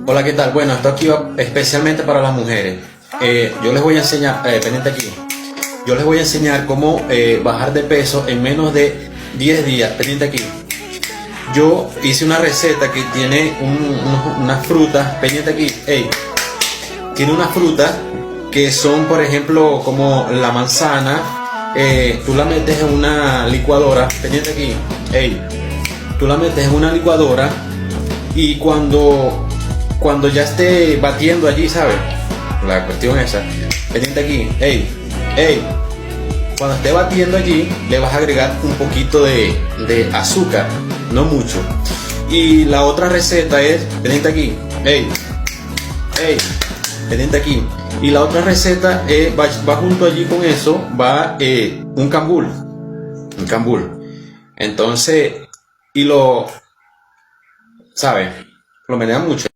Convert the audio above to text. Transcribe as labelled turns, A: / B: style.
A: Hola, ¿qué tal? Bueno, esto aquí va especialmente para las mujeres. Yo les voy a enseñar, pendiente aquí, yo les voy a enseñar cómo bajar de peso en menos de 10 días, pendiente aquí. Yo hice una receta que tiene unas frutas, pendiente aquí, tiene unas frutas que son, por ejemplo, como la manzana. Tú la metes en una licuadora, pendiente aquí, tú la metes en una licuadora y cuando ya esté batiendo allí, ¿sabes? La cuestión esa, pendiente aquí, cuando esté batiendo allí, le vas a agregar un poquito de azúcar, no mucho. Y la otra receta es, pendiente aquí, pendiente aquí. Y la otra receta va junto allí con eso, va un cambur. Entonces, y lo, ¿sabes? Lo menea mucho.